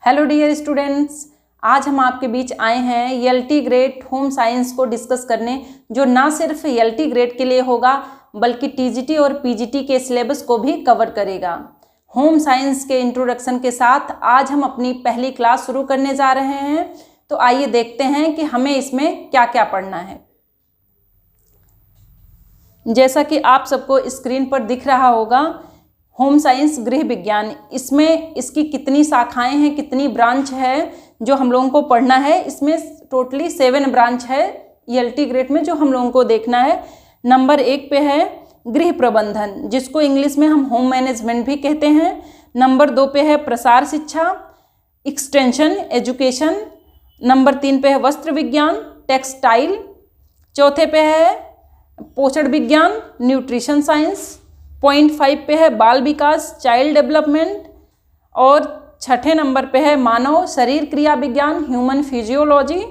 Hello dear students, आज हम आपके बीच आए हैं एलटी ग्रेड होम साइंस को डिस्कस करने, जो ना सिर्फ एलटी ग्रेड के लिए होगा बल्कि टीजीटी और पीजीटी के सिलेबस को भी कवर करेगा। होम साइंस के इंट्रोडक्शन के साथ आज हम अपनी पहली क्लास शुरू करने जा रहे हैं। तो आइए देखते हैं कि हमें इसमें क्या क्या पढ़ना है। जैसा कि आप सबको स्क्रीन पर दिख रहा होगा, होम साइंस गृह विज्ञान, इसमें इसकी कितनी शाखाएं हैं, कितनी ब्रांच है जो हम लोगों को पढ़ना है। इसमें टोटली 7 ब्रांच है एलटी ग्रेड में, जो हम लोगों को देखना है। नंबर 1 पे है गृह प्रबंधन, जिसको इंग्लिश में हम होम मैनेजमेंट भी कहते हैं। नंबर 2 पे है प्रसार शिक्षा, एक्सटेंशन एजुकेशन। नंबर 3 पे है वस्त्र विज्ञान, टेक्सटाइल। चौथे पे है पोषण विज्ञान, न्यूट्रिशन साइंस। पॉइंट 5 पे है बाल विकास, चाइल्ड डेवलपमेंट। और छठे नंबर पे है मानव शरीर क्रिया विज्ञान, ह्यूमन फिजियोलॉजी।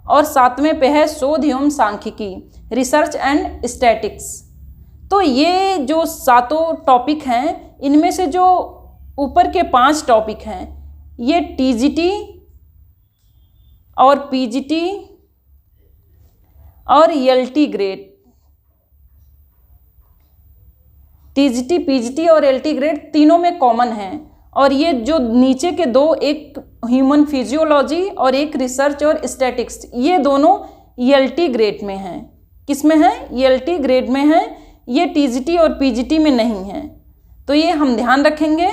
और 7वें पे है शोध एवं सांख्यिकी, रिसर्च एंड स्टैटिक्स। तो ये जो 7 टॉपिक हैं, इनमें से जो ऊपर के 5 टॉपिक हैं, ये टीजीटी और पीजीटी और एलटी ग्रेड, टीजीटी, पीजीटी और एलटी ग्रेड तीनों में कॉमन हैं। और ये जो नीचे के 2, एक ह्यूमन फिजियोलॉजी और एक रिसर्च और स्टैटिक्स, ये दोनों एलटी ग्रेड में हैं। किस में हैं? एलटी ग्रेड में हैं। ये टीजीटी और पीजीटी में नहीं हैं। तो ये हम ध्यान रखेंगे।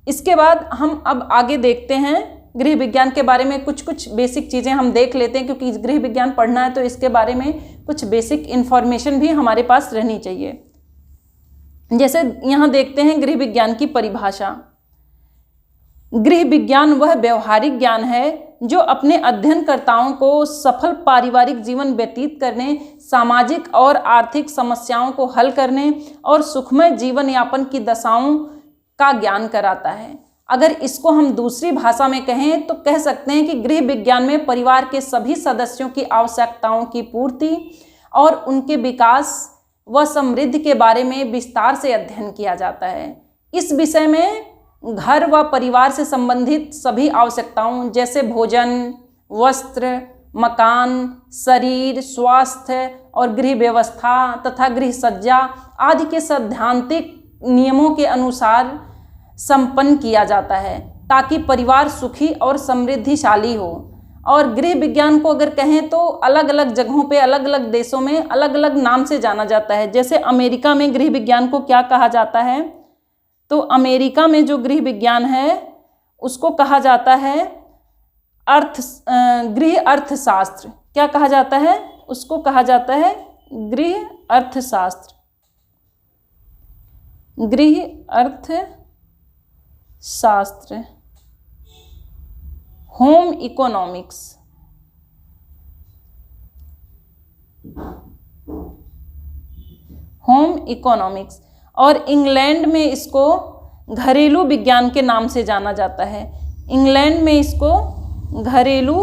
इसके बाद हम अब आगे देखते हैं गृह विज्ञान के बारे में। कुछ बेसिक चीज़ें हम देख लेते हैं, क्योंकि गृह विज्ञान पढ़ना है तो इसके बारे में कुछ बेसिक इन्फॉर्मेशन भी हमारे पास रहनी चाहिए। जैसे यहाँ देखते हैं गृह विज्ञान की परिभाषा। गृह विज्ञान वह व्यवहारिक ज्ञान है जो अपने अध्ययनकर्ताओं को सफल पारिवारिक जीवन व्यतीत करने, सामाजिक और आर्थिक समस्याओं को हल करने और सुखमय जीवन यापन की दशाओं का ज्ञान कराता है। अगर इसको हम दूसरी भाषा में कहें तो कह सकते हैं कि गृह विज्ञान में परिवार के सभी सदस्यों की आवश्यकताओं की पूर्ति और उनके विकास व समृद्धि के बारे में विस्तार से अध्ययन किया जाता है। इस विषय में घर व परिवार से संबंधित सभी आवश्यकताओं जैसे भोजन, वस्त्र, मकान, शरीर, स्वास्थ्य और गृह व्यवस्था तथा गृह सज्जा आदि के सैद्धांतिक नियमों के अनुसार संपन्न किया जाता है, ताकि परिवार सुखी और समृद्धिशाली हो। और गृह विज्ञान को अगर कहें तो अलग अलग जगहों पे, अलग अलग देशों में अलग अलग नाम से जाना जाता है। जैसे अमेरिका में गृह विज्ञान को क्या कहा जाता है? तो अमेरिका में जो गृह विज्ञान है उसको कहा जाता है गृह अर्थशास्त्र। क्या कहा जाता है? उसको कहा जाता है गृह अर्थशास्त्र, गृह अर्थशास्त्र। Home economics, home economics. और इंग्लैंड में इसको घरेलू विज्ञान के नाम से जाना जाता है। इंग्लैंड में इसको घरेलू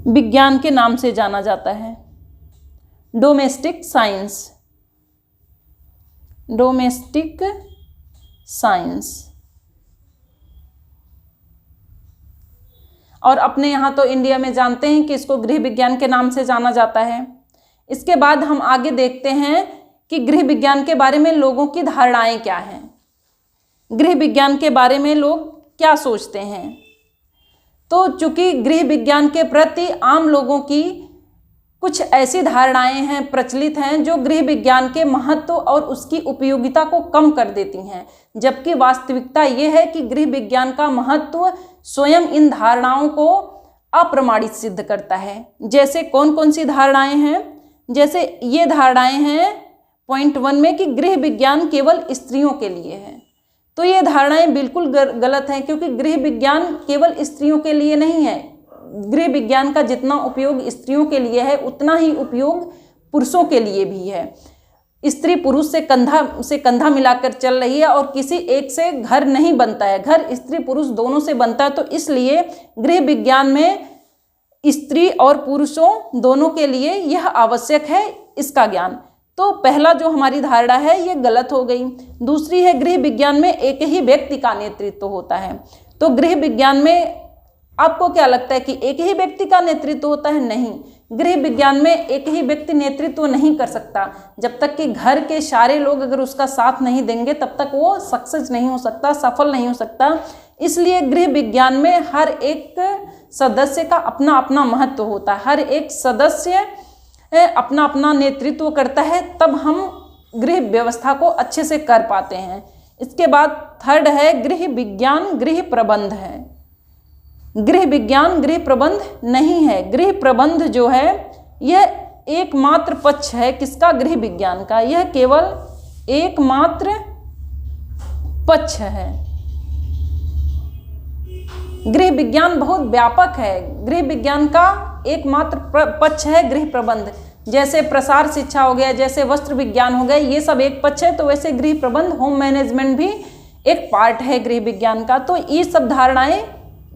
विज्ञान के नाम से जाना जाता है। Domestic science, domestic science. और अपने यहाँ तो इंडिया में जानते हैं कि इसको गृह विज्ञान के नाम से जाना जाता है। इसके बाद हम आगे देखते हैं कि गृह विज्ञान के बारे में लोगों की धारणाएं क्या हैं। गृह विज्ञान के बारे में लोग क्या सोचते हैं? तो चूंकि गृह विज्ञान के प्रति आम लोगों की कुछ ऐसी धारणाएं हैं, प्रचलित हैं, जो गृह विज्ञान के महत्व और उसकी उपयोगिता को कम कर देती हैं। जबकि वास्तविकता ये है कि गृह विज्ञान का महत्व स्वयं इन धारणाओं को अप्रमाणित सिद्ध करता है। जैसे कौन कौन सी धारणाएं हैं? जैसे ये धारणाएं हैं पॉइंट 1 में कि गृह विज्ञान केवल स्त्रियों के लिए है। तो ये धारणाएं बिल्कुल गलत हैं, क्योंकि गृह विज्ञान केवल स्त्रियों के लिए नहीं है। गृह विज्ञान का जितना उपयोग स्त्रियों के लिए है, उतना ही उपयोग पुरुषों के लिए भी है। स्त्री पुरुष से कंधा मिलाकर चल रही है, और किसी एक से घर नहीं बनता है, घर स्त्री पुरुष दोनों से बनता है। तो इसलिए गृह विज्ञान में स्त्री और पुरुषों दोनों के लिए यह आवश्यक है, इसका ज्ञान। तो पहला जो हमारी धारणा है ये गलत हो गई। दूसरी है गृह विज्ञान में एक ही व्यक्ति का नेतृत्व होता है। तो गृह विज्ञान में आपको क्या लगता है कि एक ही व्यक्ति का नेतृत्व होता है? नहीं, गृह विज्ञान में एक ही व्यक्ति नेतृत्व नहीं कर सकता। जब तक कि घर के सारे लोग अगर उसका साथ नहीं देंगे तब तक वो सक्सेस नहीं हो सकता, सफल नहीं हो सकता। इसलिए गृह विज्ञान में हर एक सदस्य का अपना अपना महत्व होता है, हर एक सदस्य अपना अपना नेतृत्व करता है, तब हम गृह व्यवस्था को अच्छे से कर पाते हैं। इसके बाद थर्ड है गृह विज्ञान गृह प्रबंध है। गृह विज्ञान गृह प्रबंध नहीं है। गृह प्रबंध जो है यह एकमात्र पक्ष है किसका? गृह विज्ञान का। यह केवल एकमात्र पक्ष है। गृह विज्ञान बहुत व्यापक है। गृह विज्ञान का एकमात्र पक्ष है गृह प्रबंध। जैसे प्रसार शिक्षा हो गया, जैसे वस्त्र विज्ञान हो गया, ये सब एक पक्ष है, तो वैसे गृह प्रबंध होम मैनेजमेंट भी एक पार्ट है गृह विज्ञान का। तो ये सब धारणाएं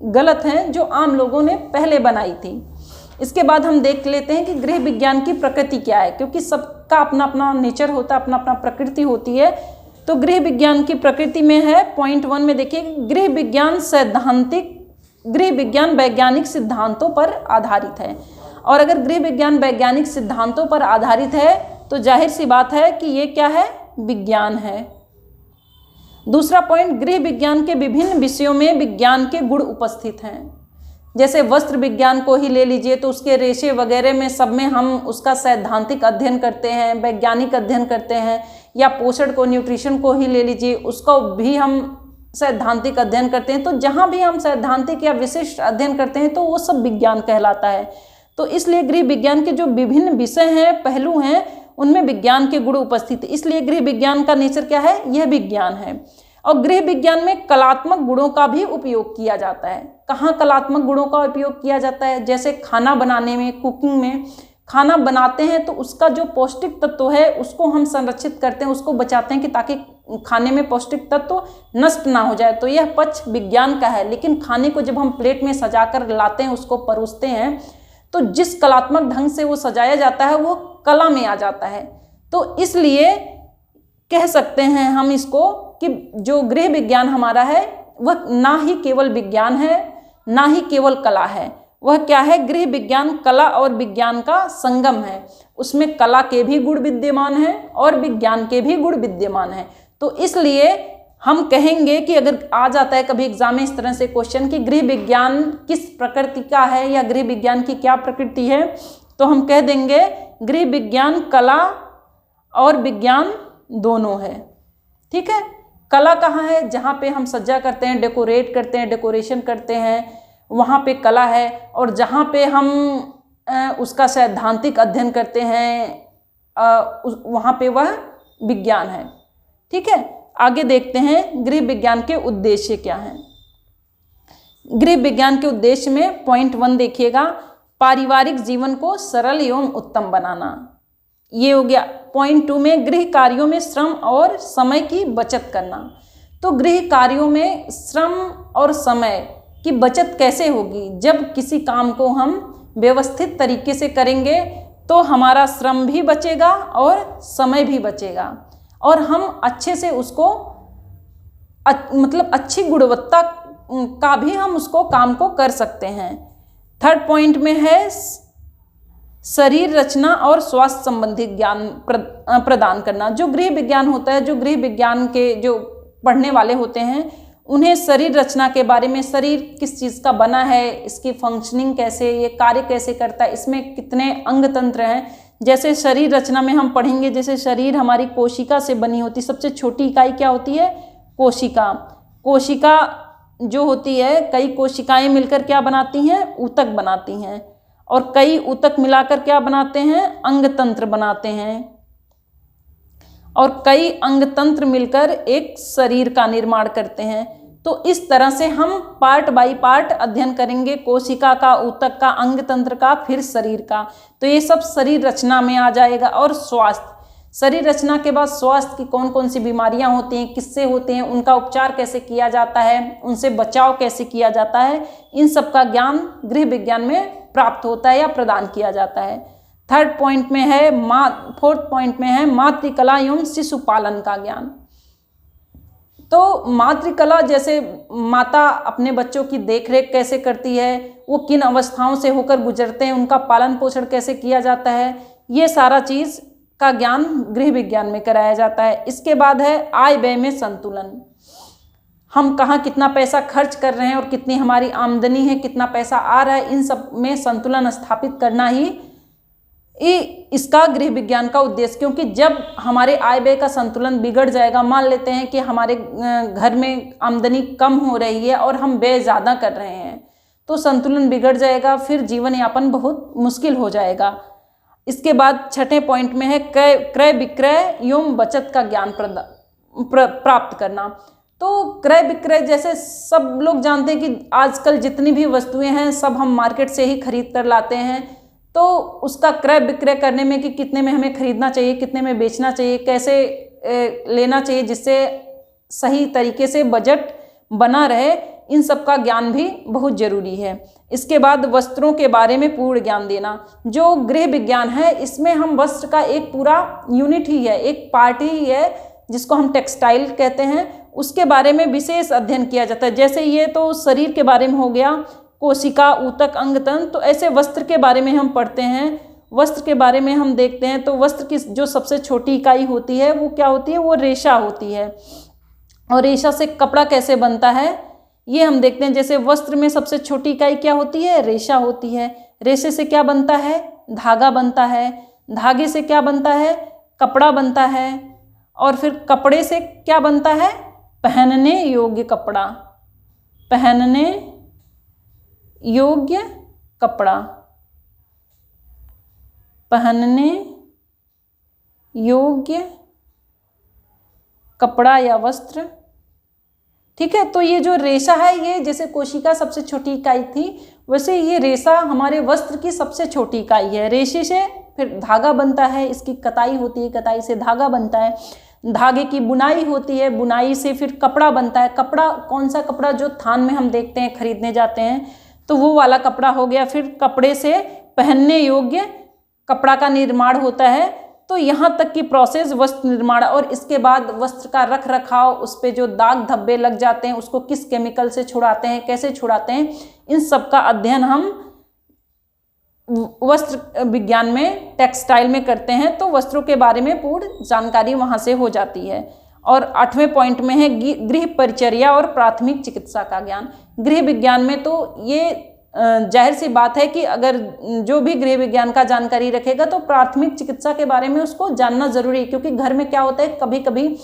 गलत हैं जो आम लोगों ने पहले बनाई थी। इसके बाद हम देख लेते हैं कि गृह विज्ञान की प्रकृति क्या है, क्योंकि सबका अपना अपना नेचर होता है, अपना अपना प्रकृति होती है। तो गृह विज्ञान की प्रकृति में है पॉइंट 1 में देखिए, गृह विज्ञान वैज्ञानिक सिद्धांतों पर आधारित है। और अगर गृह विज्ञान वैज्ञानिक सिद्धांतों पर आधारित है तो जाहिर सी बात है कि ये क्या है? विज्ञान है। दूसरा पॉइंट, गृह विज्ञान के विभिन्न विषयों में विज्ञान के गुण उपस्थित हैं। जैसे वस्त्र विज्ञान को ही ले लीजिए तो उसके रेशे वगैरह में सब में हम उसका सैद्धांतिक अध्ययन करते हैं, वैज्ञानिक अध्ययन करते हैं। या पोषण को, न्यूट्रिशन को ही ले लीजिए, उसको भी हम सैद्धांतिक अध्ययन करते हैं। तो जहाँ भी हम सैद्धांतिक या विशिष्ट अध्ययन करते हैं तो वो सब विज्ञान कहलाता है। तो इसलिए गृह विज्ञान के जो विभिन्न विषय हैं, पहलू हैं, उनमें विज्ञान के गुण उपस्थित, इसलिए गृह विज्ञान का नेचर क्या है? यह विज्ञान है। और गृह विज्ञान में कलात्मक गुणों का भी उपयोग किया जाता है। कहाँ कलात्मक गुणों का उपयोग किया जाता है? जैसे खाना बनाने में, कुकिंग में। खाना बनाते हैं तो उसका जो पौष्टिक तत्व है उसको हम संरक्षित करते हैं, उसको बचाते हैं कि ताकि खाने में पौष्टिक तत्व नष्ट ना हो जाए। तो यह पक्ष विज्ञान का है। लेकिन खाने को जब हम प्लेट में सजाकर लाते हैं, उसको परोसते हैं, तो जिस कलात्मक ढंग से वो सजाया जाता है वो कला में आ जाता है। तो इसलिए कह सकते हैं हम इसको कि जो गृह विज्ञान हमारा है वह ना ही केवल विज्ञान है, ना ही केवल कला है। वह क्या है? गृह विज्ञान कला और विज्ञान का संगम है। उसमें कला के भी गुण विद्यमान हैं और विज्ञान के भी गुण विद्यमान हैं। तो इसलिए हम कहेंगे कि अगर आ जाता है कभी एग्जाम में इस तरह से क्वेश्चन कि गृह विज्ञान किस प्रकृति का है या गृह विज्ञान की क्या प्रकृति है, तो हम कह देंगे गृह विज्ञान कला और विज्ञान दोनों है। ठीक है। कला कहाँ है? जहाँ पे हम सज्जा करते हैं, डेकोरेट करते हैं, डेकोरेशन करते हैं, वहाँ पे कला है। और जहाँ पे हम उसका सैद्धांतिक अध्ययन करते हैं वहाँ पे वह विज्ञान है। ठीक है। आगे देखते हैं गृह विज्ञान के उद्देश्य क्या हैं। गृह विज्ञान के उद्देश्य में पॉइंट 1 देखिएगा, पारिवारिक जीवन को सरल एवं उत्तम बनाना, ये हो गया। पॉइंट 2 में गृह कार्यों में श्रम और समय की बचत करना। तो गृह कार्यों में श्रम और समय की बचत कैसे होगी? जब किसी काम को हम व्यवस्थित तरीके से करेंगे तो हमारा श्रम भी बचेगा और समय भी बचेगा और हम अच्छे से उसको मतलब अच्छी गुणवत्ता का भी हम उसको काम को कर सकते हैं। थर्ड पॉइंट में है शरीर रचना और स्वास्थ्य संबंधी ज्ञान प्रदान करना। जो गृह विज्ञान होता है, जो गृह विज्ञान के जो पढ़ने वाले होते हैं, उन्हें शरीर रचना के बारे में, शरीर किस चीज़ का बना है, इसकी फंक्शनिंग कैसे, ये कार्य कैसे करता है, इसमें कितने अंग तंत्र हैं। जैसे शरीर रचना में हम पढ़ेंगे, जैसे शरीर हमारी कोशिका से बनी होती है। सबसे छोटी इकाई क्या होती है? कोशिका। कोशिका जो होती है, कई कोशिकाएं मिलकर क्या बनाती हैं? ऊतक बनाती हैं। और कई ऊतक मिलाकर क्या बनाते हैं? अंग तंत्र बनाते हैं। और कई अंग तंत्र मिलकर एक शरीर का निर्माण करते हैं। तो इस तरह से हम पार्ट बाय पार्ट अध्ययन करेंगे, कोशिका का, ऊतक का, अंग तंत्र का, फिर शरीर का। तो ये सब शरीर रचना में आ जाएगा। और स्वास्थ्य, शरीर रचना के बाद स्वास्थ्य की कौन कौन सी बीमारियां होती हैं, किससे होते हैं, उनका उपचार कैसे किया जाता है, उनसे बचाव कैसे किया जाता है, इन सब का ज्ञान गृह विज्ञान में प्राप्त होता है या प्रदान किया जाता है। थर्ड पॉइंट में है फोर्थ पॉइंट में है मातृकला एवं शिशु पालन का ज्ञान। तो मातृकला जैसे माता अपने बच्चों की देखरेख कैसे करती है, वो किन अवस्थाओं से होकर गुजरते हैं, उनका पालन पोषण कैसे किया जाता है, ये सारा चीज़ का ज्ञान गृह विज्ञान में कराया जाता है। इसके बाद है आय व्यय में संतुलन। हम कहाँ कितना पैसा खर्च कर रहे हैं और कितनी हमारी आमदनी है, कितना पैसा आ रहा है, इन सब में संतुलन स्थापित करना ही इसका गृह विज्ञान का उद्देश्य। क्योंकि जब हमारे आय व्यय का संतुलन बिगड़ जाएगा, मान लेते हैं कि हमारे घर में आमदनी कम हो रही है और हम व्यय ज़्यादा कर रहे हैं, तो संतुलन बिगड़ जाएगा, फिर जीवन यापन बहुत मुश्किल हो जाएगा। इसके बाद छठे पॉइंट में है क्रय विक्रय एवं बचत का ज्ञान प्राप्त करना। तो क्रय विक्रय जैसे सब लोग जानते हैं कि आजकल जितनी भी वस्तुएं हैं सब हम मार्केट से ही खरीद कर लाते हैं, तो उसका क्रय विक्रय करने में कि कितने में हमें खरीदना चाहिए, कितने में बेचना चाहिए, कैसे लेना चाहिए जिससे सही तरीके से बजट बना रहे, इन सब का ज्ञान भी बहुत ज़रूरी है। इसके बाद वस्त्रों के बारे में पूर्ण ज्ञान देना। जो गृह विज्ञान है इसमें हम वस्त्र का एक पूरा यूनिट ही है, एक पार्ट ही है जिसको हम टेक्सटाइल कहते हैं, उसके बारे में विशेष अध्ययन किया जाता है। जैसे ये तो शरीर के बारे में हो गया, कोशिका, ऊतक, अंग, तंत्र, तो ऐसे वस्त्र के बारे में हम पढ़ते हैं। वस्त्र के बारे में हम देखते हैं तो वस्त्र की जो सबसे छोटी इकाई होती है वो क्या होती है, वो रेशा होती है। और रेशा से कपड़ा कैसे बनता है ये हम देखते हैं। जैसे वस्त्र में सबसे छोटी इकाई क्या होती है, रेशा होती है। रेशे से क्या बनता है, धागा बनता है। धागे से क्या बनता है, कपड़ा बनता है। और फिर कपड़े से क्या बनता है, पहनने योग्य कपड़ा। पहनने योग्य कपड़ा, पहनने योग्य कपड़ा या वस्त्र, ठीक है। तो ये जो रेशा है, ये जैसे कोशिका सबसे छोटी इकाई थी, वैसे ये रेशा हमारे वस्त्र की सबसे छोटी इकाई है। रेशे से फिर धागा बनता है, इसकी कताई होती है, कताई से धागा बनता है, धागे की बुनाई होती है, बुनाई से फिर कपड़ा बनता है। कपड़ा कौन सा कपड़ा, जो थान में हम देखते हैं खरीदने जाते हैं तो वो वाला कपड़ा हो गया। फिर कपड़े से पहनने योग्य कपड़ा का निर्माण होता है। तो यहाँ तक की प्रोसेस वस्त्र निर्माण। और इसके बाद वस्त्र का रख रखाव, उस पर जो दाग धब्बे लग जाते हैं उसको किस केमिकल से छुड़ाते हैं, कैसे छुड़ाते हैं, इन सब का अध्ययन हम वस्त्र विज्ञान में, टेक्सटाइल में करते हैं। तो वस्त्रों के बारे में पूर्ण जानकारी वहाँ से हो जाती है। और 8वें पॉइंट में है गृह परिचर्या और प्राथमिक चिकित्सा का ज्ञान। गृह विज्ञान में तो ये जाहिर सी बात है कि अगर जो भी गृह विज्ञान का जानकारी रखेगा तो प्राथमिक चिकित्सा के बारे में उसको जानना ज़रूरी है। क्योंकि घर में क्या होता है, कभी कभी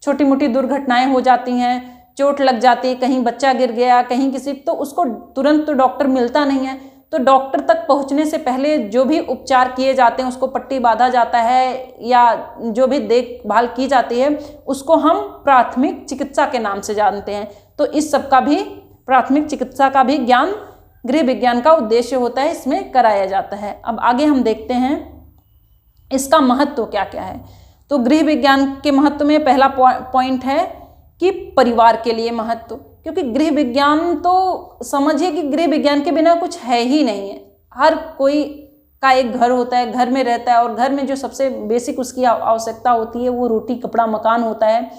छोटी मोटी दुर्घटनाएं हो जाती हैं, चोट लग जाती है, कहीं बच्चा गिर गया, कहीं किसी, तो उसको तुरंत तो डॉक्टर मिलता नहीं है। तो डॉक्टर तक पहुंचने से पहले जो भी उपचार किए जाते हैं, उसको पट्टी बांधा जाता है या जो भी देखभाल की जाती है, उसको हम प्राथमिक चिकित्सा के नाम से जानते हैं। तो इस सब का भी, प्राथमिक चिकित्सा का भी ज्ञान गृह विज्ञान का उद्देश्य होता है, इसमें कराया जाता है। अब आगे हम देखते हैं इसका महत्व क्या क्या है। तो गृह विज्ञान के महत्व में पहला पॉइंट है कि परिवार के लिए महत्व। क्योंकि गृह विज्ञान तो समझिए कि गृह विज्ञान के बिना कुछ है ही नहीं है। हर कोई का एक घर होता है, घर में रहता है, और घर में जो सबसे बेसिक उसकी आवश्यकता होती है वो रोटी कपड़ा मकान होता है।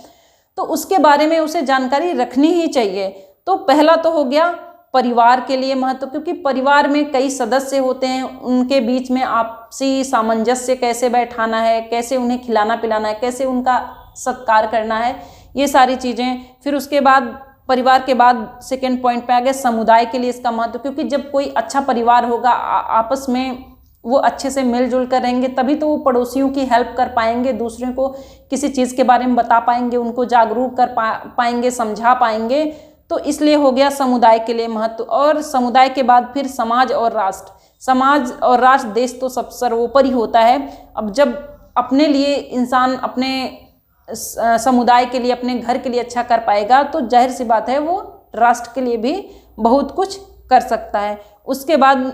तो उसके बारे में उसे जानकारी रखनी ही चाहिए। तो पहला तो हो गया परिवार के लिए महत्व, क्योंकि परिवार में कई सदस्य होते हैं, उनके बीच में आपसी सामंजस्य कैसे बैठाना है, कैसे उन्हें खिलाना पिलाना है, कैसे उनका सत्कार करना है, ये सारी चीज़ें। फिर उसके बाद परिवार के बाद सेकेंड पॉइंट पे आ गया समुदाय के लिए इसका महत्व। क्योंकि जब कोई अच्छा परिवार होगा, आपस में वो अच्छे से मिलजुल कर रहेंगे, तभी तो वो पड़ोसियों की हेल्प कर पाएंगे, दूसरों को किसी चीज़ के बारे में बता पाएंगे, उनको जागरूक कर पाएंगे, समझा पाएंगे। तो इसलिए हो गया समुदाय के लिए महत्व। और समुदाय के बाद फिर समाज और राष्ट्र। समाज और राष्ट्र, देश तो सब सर्वोपरि होता है। अब जब अपने लिए इंसान अपने समुदाय के लिए, अपने घर के लिए अच्छा कर पाएगा तो जाहिर सी बात है वो राष्ट्र के लिए भी बहुत कुछ कर सकता है। उसके बाद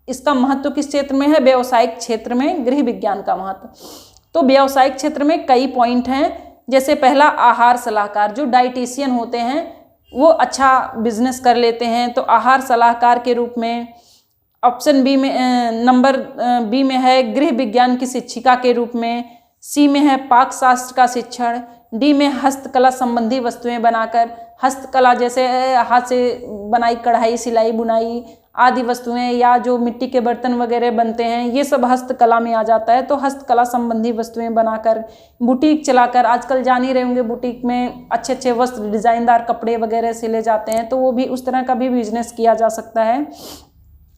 इसका महत्व किस क्षेत्र में है, व्यावसायिक क्षेत्र में गृह विज्ञान का महत्व। तो व्यावसायिक क्षेत्र में कई पॉइंट हैं। जैसे पहला, आहार सलाहकार। जो डाइटिशियन होते हैं वो अच्छा बिजनेस कर लेते हैं, तो आहार सलाहकार के रूप में ऑप्शन बी में नंबर बी में है गृह विज्ञान की शिक्षिका के रूप में, सी में है पाक शास्त्र का शिक्षण, डी में हस्तकला संबंधी वस्तुएं बनाकर, हस्तकला जैसे हाथ से बनाई कढ़ाई सिलाई बुनाई आदि वस्तुएं या जो मिट्टी के बर्तन वगैरह बनते हैं ये सब हस्तकला में आ जाता है। तो हस्तकला संबंधी वस्तुएं बनाकर, बुटीक चलाकर, आजकल जान ही रहे होंगे बुटीक में अच्छे अच्छे वस्त्र डिजाइनदार कपड़े वगैरह सिले जाते हैं, तो वो भी उस तरह का भी बिजनेस किया जा सकता है।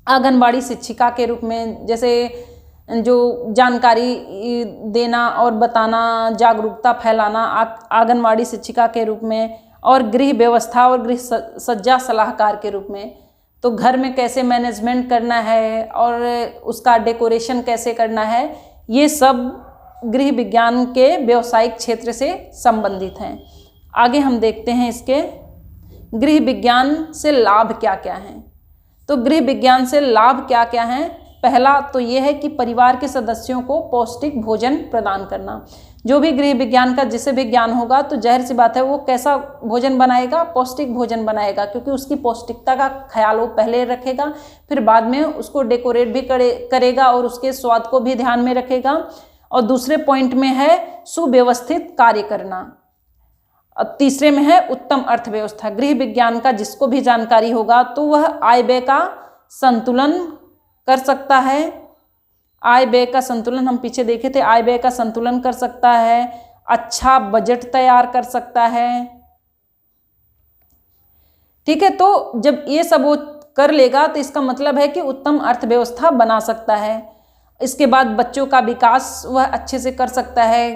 आंगनबाड़ी शिक्षिका के रूप में, जैसे जो जानकारी देना और बताना, जागरूकता फैलाना, आंगनबाड़ी शिक्षिका के रूप में, और गृह व्यवस्था और गृह सज्जा सलाहकार के रूप में। तो घर में कैसे मैनेजमेंट करना है और उसका डेकोरेशन कैसे करना है, ये सब गृह विज्ञान के व्यावसायिक क्षेत्र से संबंधित हैं। आगे हम देखते हैं इसके गृह विज्ञान से लाभ क्या क्या हैं। तो गृह विज्ञान से लाभ क्या क्या हैं। पहला तो ये है कि परिवार के सदस्यों को पौष्टिक भोजन प्रदान करना। जो भी गृह विज्ञान का जिसे भी ज्ञान होगा तो जाहिर सी बात है वो कैसा भोजन बनाएगा, पौष्टिक भोजन बनाएगा, क्योंकि उसकी पौष्टिकता का ख्याल वो पहले रखेगा, फिर बाद में उसको डेकोरेट भी करेगा और उसके स्वाद को भी ध्यान में रखेगा। और दूसरे पॉइंट में है सुव्यवस्थित कार्य करना। और तीसरे में है उत्तम अर्थव्यवस्था। गृह विज्ञान का जिसको भी जानकारी होगा तो वह आय व्यय का संतुलन कर सकता है। आय व्यय का संतुलन हम पीछे देखे थे, आय व्यय का संतुलन कर सकता है, अच्छा बजट तैयार कर सकता है। ठीक है, तो जब ये सब वो कर लेगा तो इसका मतलब है कि उत्तम अर्थव्यवस्था बना सकता है। इसके बाद बच्चों का विकास वह अच्छे से कर सकता है।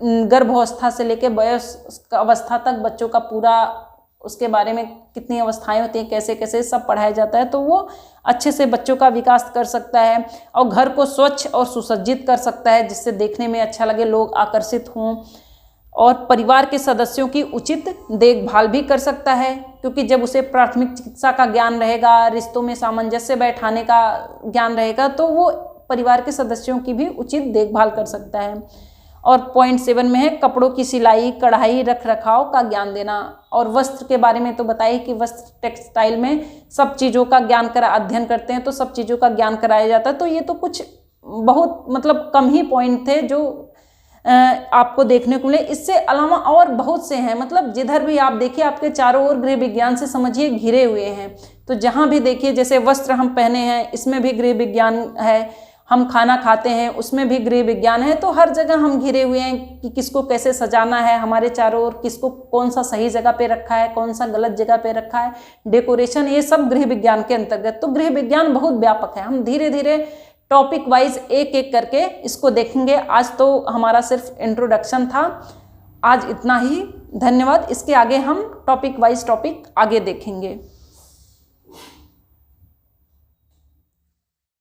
गर्भावस्था से लेकर वयस्क अवस्था तक बच्चों का पूरा उसके बारे में कितनी अवस्थाएं होती हैं, कैसे कैसे सब पढ़ाया जाता है, तो वो अच्छे से बच्चों का विकास कर सकता है। और घर को स्वच्छ और सुसज्जित कर सकता है जिससे देखने में अच्छा लगे, लोग आकर्षित हों। और परिवार के सदस्यों की उचित देखभाल भी कर सकता है, क्योंकि जब उसे प्राथमिक चिकित्सा का ज्ञान रहेगा, रिश्तों में सामंजस्य बैठाने का ज्ञान रहेगा, तो वो परिवार के सदस्यों की भी उचित देखभाल कर सकता है। और पॉइंट 7 में है कपड़ों की सिलाई कढ़ाई रख रखाव का ज्ञान देना। और वस्त्र के बारे में तो बताइए कि वस्त्र टेक्सटाइल में सब चीज़ों का ज्ञान अध्ययन करते हैं, तो सब चीज़ों का ज्ञान कराया जाता है। तो ये तो कुछ बहुत मतलब कम ही पॉइंट थे जो आपको देखने को मिले। इससे अलावा और बहुत से हैं, मतलब जिधर भी आप देखिए आपके चारों ओर गृह विज्ञान से समझिए घिरे हुए हैं। तो जहाँ भी देखिए, जैसे वस्त्र हम पहने हैं इसमें भी गृह विज्ञान है, हम खाना खाते हैं उसमें भी गृह विज्ञान है। तो हर जगह हम घिरे हुए हैं कि किसको कैसे सजाना है, हमारे चारों ओर किसको कौन सा सही जगह पे रखा है, कौन सा गलत जगह पे रखा है, डेकोरेशन, ये सब गृह विज्ञान के अंतर्गत। तो गृह विज्ञान बहुत व्यापक है, हम धीरे धीरे टॉपिक वाइज एक एक करके इसको देखेंगे। आज तो हमारा सिर्फ इंट्रोडक्शन था, आज इतना ही। धन्यवाद। इसके आगे हम टॉपिक वाइज टॉपिक आगे देखेंगे।